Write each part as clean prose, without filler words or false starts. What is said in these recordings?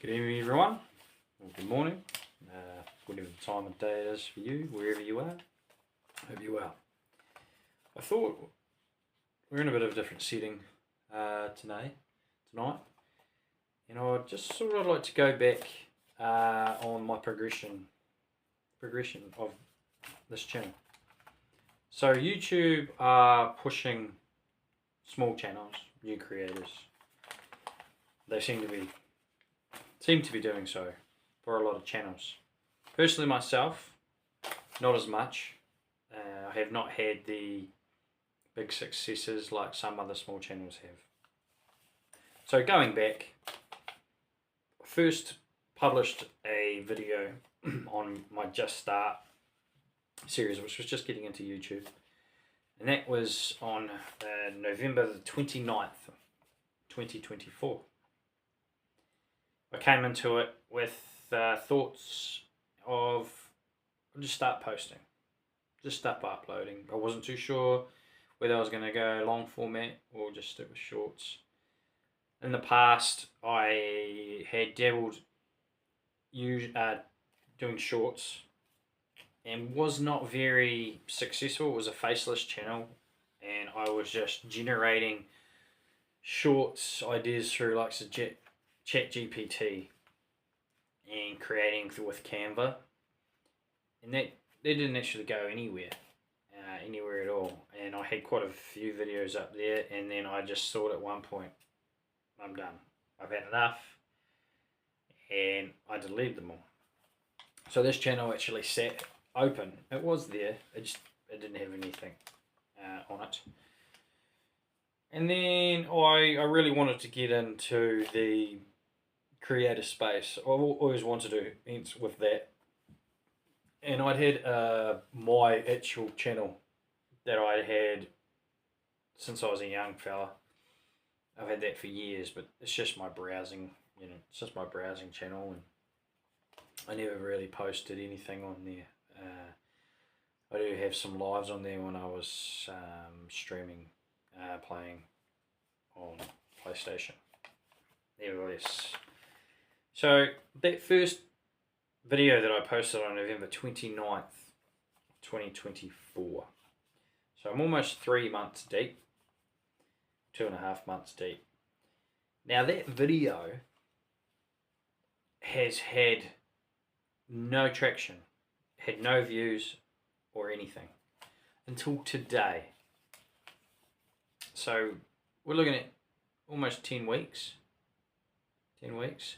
Good evening, everyone. Or good morning. Whatever the time of day it is for you, wherever you are. Hope you're well. I thought we're in a bit of a different setting tonight, and I'd just sort of like to go back on my progression of this channel. So YouTube are pushing small channels, new creators. They seem to be doing so for a lot of channels. Personally myself, not as much. I have not had the big successes like some other small channels have. So going back, I first published a video on my Just Start series, which was just getting into YouTube. And that was on November the 29th, 2024. I came into it with thoughts of I'll just start posting, just start uploading. I wasn't too sure whether I was going to go long format or just stick with shorts. In the past, I had dabbled doing shorts and was not very successful. It was a faceless channel, and I was just generating shorts ideas through like ChatGPT and creating with Canva, and that didn't actually go anywhere at all. And I had quite a few videos up there, and then I just thought at one point, I'm done. I've had enough, and I deleted them all. So this channel actually sat open. It was there. It didn't have anything on it. And then I really wanted to get into the creator space. I've always wanted to enter with that. And I'd had my actual channel that I'd had since I was a young fella. I've had that for years, but it's just my browsing, it's just my browsing channel, and I never really posted anything on there. I do have some lives on there when I was streaming, playing on PlayStation. Nevertheless, so that first video that I posted on November 29th, 2024. So I'm almost 3 months deep, 2.5 months deep. Now that video has had no traction, had no views or anything until today. So we're looking at almost 10 weeks. 10 weeks.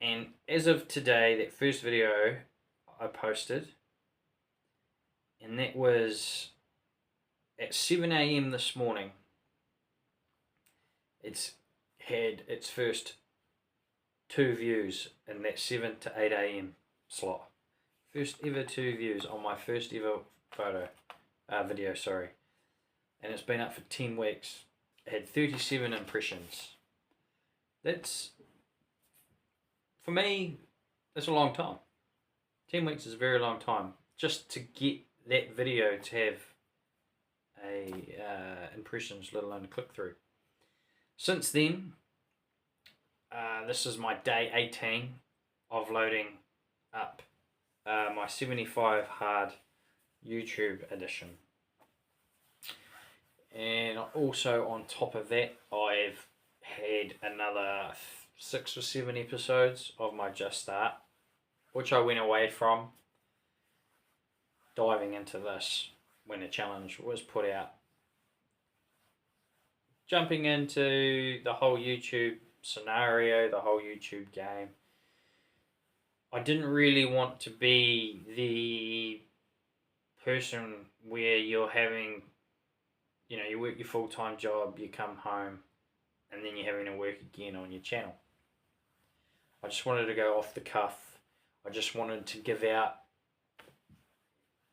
And as of today, that first video I posted, and that was at 7 a.m. this morning. It's had its first 2 views in that 7 to 8 a.m. slot. First ever 2 views on my first ever video, sorry. And it's been up for 10 weeks. It had 37 impressions. That's, for me, that's a long time. 10 weeks is a very long time just to get that video to have impressions, let alone a click through. Since then, this is my day 18 of loading up my 75 hard YouTube edition. And also on top of that, I've had another 6 or 7 episodes of my Just Start, which I went away from, diving into this when the challenge was put out. Jumping into the whole YouTube scenario, the whole YouTube game. I didn't really want to be the person where you're having, you work your full-time job, you come home, and then you're having to work again on your channel. I just wanted to go off the cuff. I just wanted to give out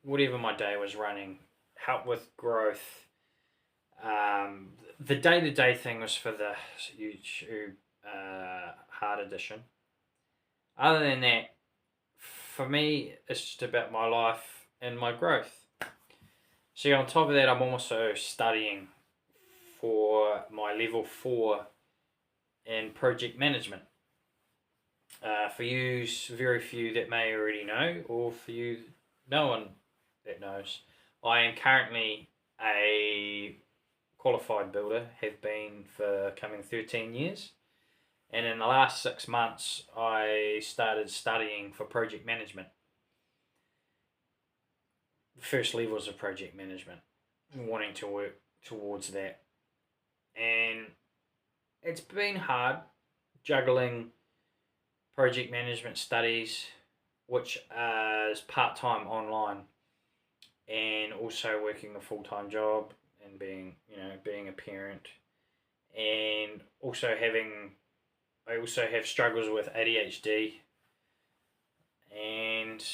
whatever my day was running, help with growth. The day-to-day thing was for the YouTube hard edition. Other than that, for me, it's just about my life and my growth. See, on top of that, I'm also studying for my level 4 in project management. For you, very few that may already know, or for you, no one that knows, I am currently a qualified builder, have been for coming 13 years. And in the last 6 months, I started studying for project management. The first levels of project management, wanting to work towards that. And it's been hard juggling project management studies, which is part-time online, and also working a full-time job and being a parent, and also I also have struggles with ADHD, and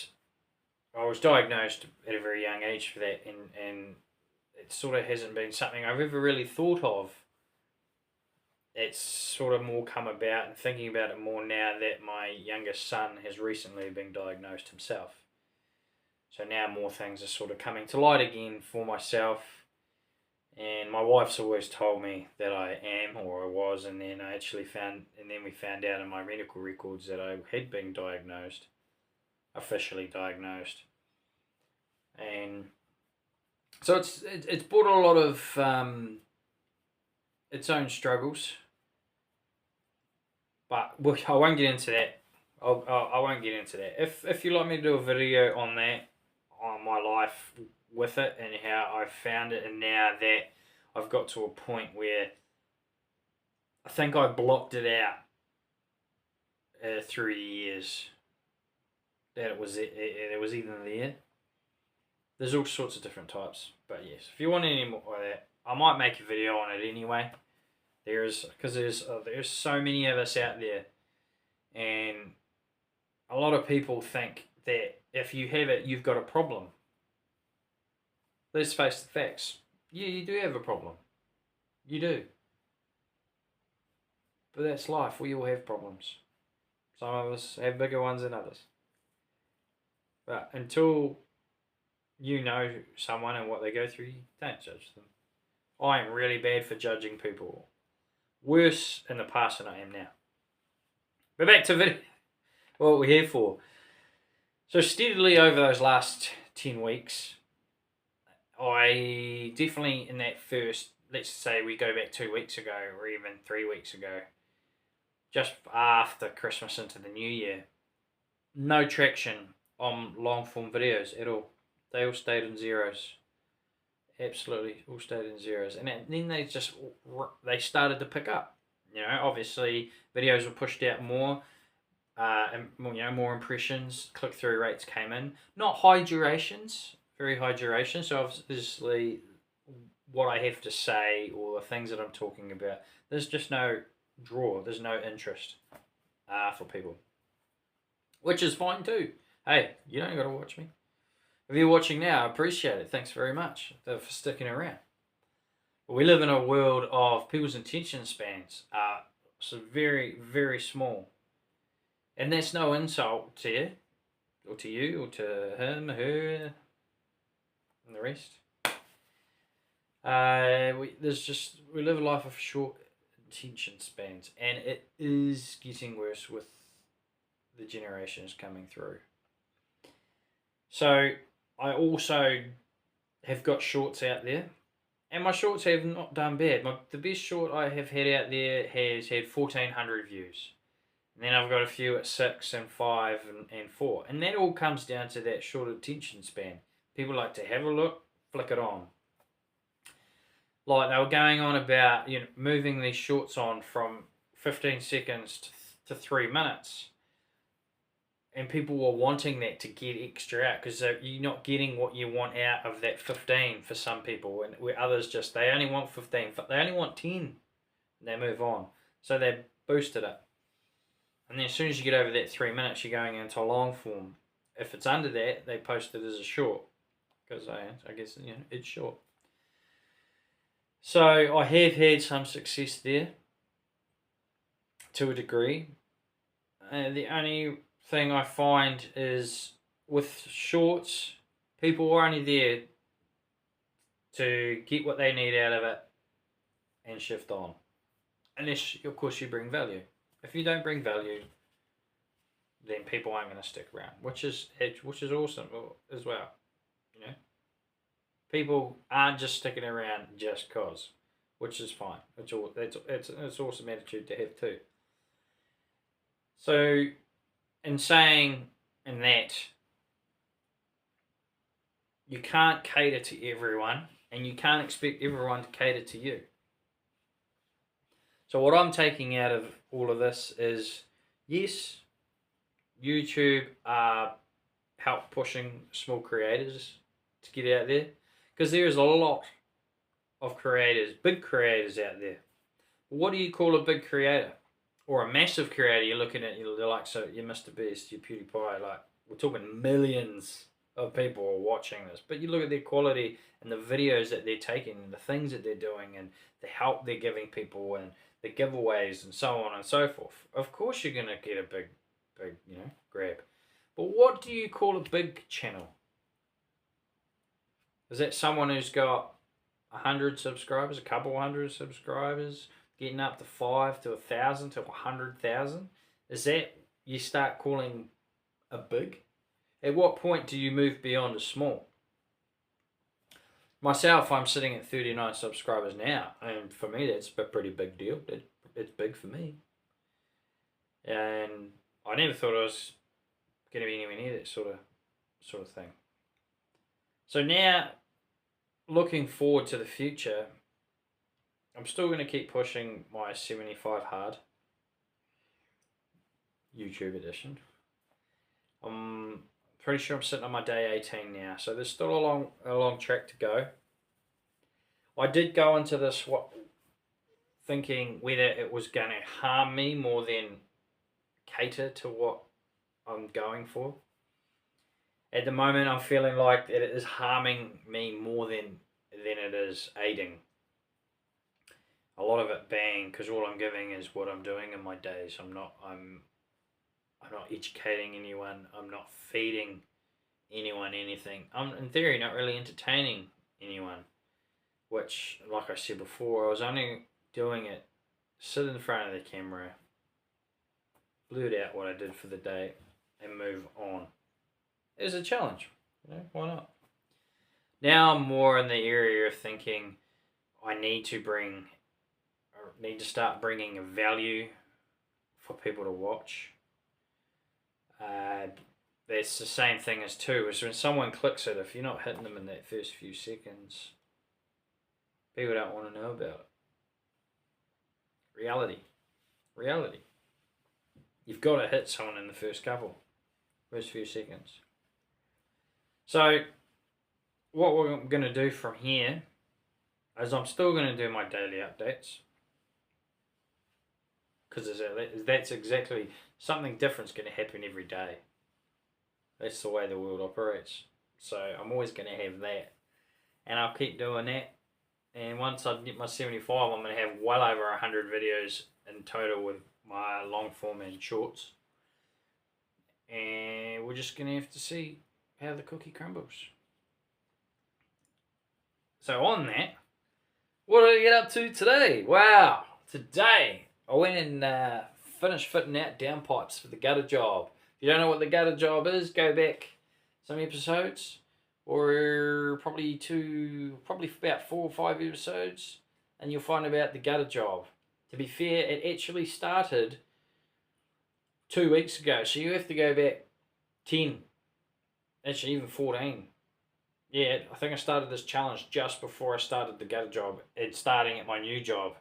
I was diagnosed at a very young age for that, and it sort of hasn't been something I've ever really thought of. It's sort of more come about and thinking about it more now that my youngest son has recently been diagnosed himself. So now more things are sort of coming to light again for myself. And my wife's always told me that I am or I was, and then we found out in my medical records that I had been diagnosed, officially diagnosed. And so it's brought a lot of its own struggles. But I won't get into that. I won't get into that. If you'd like me to do a video on that, on my life with it and how I found it, and now that I've got to a point where I think I blocked it out through the years that it was even there. There's all sorts of different types, but yes, if you want any more of that, I might make a video on it anyway. There's so many of us out there, and a lot of people think that if you have it, you've got a problem. Let's face the facts. Yeah, you do have a problem. You do. But that's life. We all have problems. Some of us have bigger ones than others. But until you know someone and what they go through, don't judge them. I am really bad for judging people. Worse in the past than I am now. But back to video. What we're here for. So steadily over those last 10 weeks, I definitely in that first, let's say we go back 2 weeks ago or even 3 weeks ago, just after Christmas into the new year, no traction on long form videos at all. They all stayed in zeros. Absolutely all stayed in zeros, and then they started to pick up. Obviously videos were pushed out more, and more impressions, click through rates came in. Not high durations, very high duration. So obviously, what I have to say or the things that I'm talking about, there's just no draw. There's no interest for people, which is fine too. Hey, you don't got to watch me. If you're watching now, I appreciate it. Thanks very much for sticking around. We live in a world of people's attention spans are so very, very small. And that's no insult to you, or to him, her, and the rest. We live a life of short attention spans, and it is getting worse with the generations coming through. So I also have got shorts out there, and my shorts have not done bad. The best short I have had out there has had 1,400 views. And then I've got a few at 6 and 5 and 4. And that all comes down to that short attention span. People like to have a look, flick it on. Like they were going on about moving these shorts on from 15 seconds to 3 minutes. And people were wanting that to get extra out, because you're not getting what you want out of that 15 for some people, and where others they only want 15, they only want 10, and they move on. So they boosted it. And then as soon as you get over that 3 minutes, you're going into a long form. If it's under that, they post it as a short, because I guess it's short. So I have had some success there, to a degree. The only thing I find is with shorts, people are only there to get what they need out of it and shift on. Unless, of course, you bring value. If you don't bring value, then people aren't going to stick around, which is awesome as well. You know, people aren't just sticking around just cause, which is fine. It's awesome attitude to have too. So, in saying in that, you can't cater to everyone, and you can't expect everyone to cater to you. So what I'm taking out of all of this is, yes, YouTube help pushing small creators to get out there, because there is a lot of creators, big creators out there. What do you call a big creator? Or a massive creator? You're looking at, you're like, so you're Mr. Beast, you're PewDiePie, like, we're talking millions of people are watching this. But you look at their quality and the videos that they're taking and the things that they're doing and the help they're giving people and the giveaways and so on and so forth. Of course you're going to get a big, grab. But what do you call a big channel? Is that someone who's got 100 subscribers, a couple hundred subscribers, getting up to 5 to 1,000 to 100,000? Is that you start calling a big? At what point do you move beyond a small? Myself, I'm sitting at 39 subscribers now, and for me, that's a pretty big deal. It's big for me. And I never thought I was going to be anywhere near that sort of thing. So now, looking forward to the future, I'm still going to keep pushing my 75 hard YouTube edition. I'm pretty sure I'm sitting on my day 18 now, so there's still a long track to go. I did go into this thinking whether it was going to harm me more than cater to what I'm going for. At the moment, I'm feeling like it is harming me more than it is aiding. A lot of it being because all I'm giving is what I'm doing in my days. I'm not educating anyone. I'm not feeding anyone anything. I'm in theory not really entertaining anyone. Which, like I said before, I was only doing it, sit in front of the camera, blurt out what I did for the day, and move on. It was a challenge. Why not? Now I'm more in the area of thinking I need to start bringing a value for people to watch. That's the same thing as too, is when someone clicks it, if you're not hitting them in that first few seconds, people don't want to know about it. Reality. You've got to hit someone in the first few seconds. So, what we're going to do from here is I'm still going to do my daily updates. Because that's exactly, something different's going to happen every day. That's the way the world operates. So, I'm always going to have that. And I'll keep doing that. And once I get my 75, I'm going to have well over 100 videos in total with my long form and shorts. And we're just going to have to see how the cookie crumbles. So on that, what did I get up to today? Wow, today I went and finished fitting out downpipes for the gutter job. If you don't know what the gutter job is, go back some episodes. Or probably about 4 or 5 episodes, and you'll find about the gutter job. To be fair, it actually started 2 weeks ago, so you have to go back 10, actually even 14. Yeah, I think I started this challenge just before I started the gutter job. It's starting at my new job.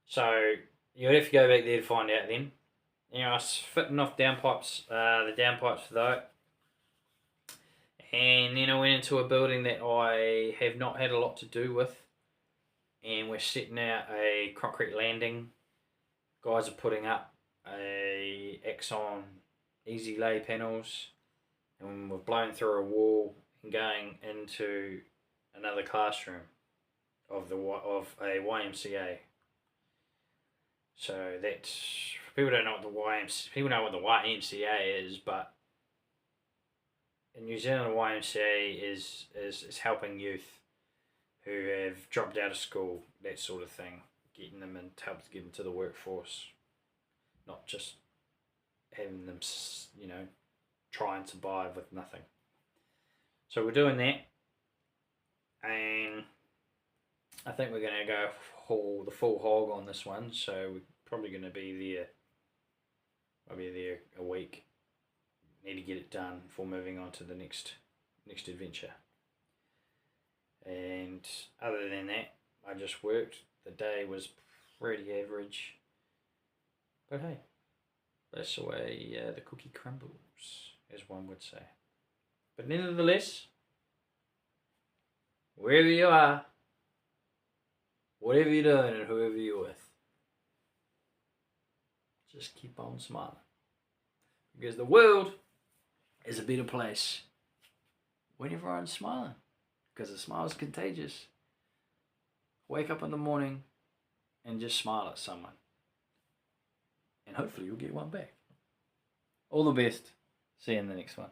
So you have to go back there to find out then. I was fitting off downpipes, the downpipes for that. And then I went into a building that I have not had a lot to do with. And we're setting out a concrete landing. Guys are putting up a Exxon easy lay panels. And we've blown through a wall and going into another classroom of a YMCA. So that's, people don't know what people know what the YMCA is, but in New Zealand, the YMCA is helping youth who have dropped out of school, that sort of thing, getting them and help to get them to the workforce, not just having them, try and survive with nothing. So we're doing that, and I think we're going to go the full hog on this one. So we're probably going to be there. I'll be there a week. Need to get it done before moving on to the next adventure. And other than that, I just worked. The day was pretty average, but hey, that's the way the cookie crumbles, as one would say. But nevertheless, wherever you are, whatever you're doing and whoever you're with, just keep on smiling. Because the world is a better place when everyone's smiling. Because a smile is contagious. Wake up in the morning and just smile at someone. And hopefully you'll get one back. All the best. See you in the next one.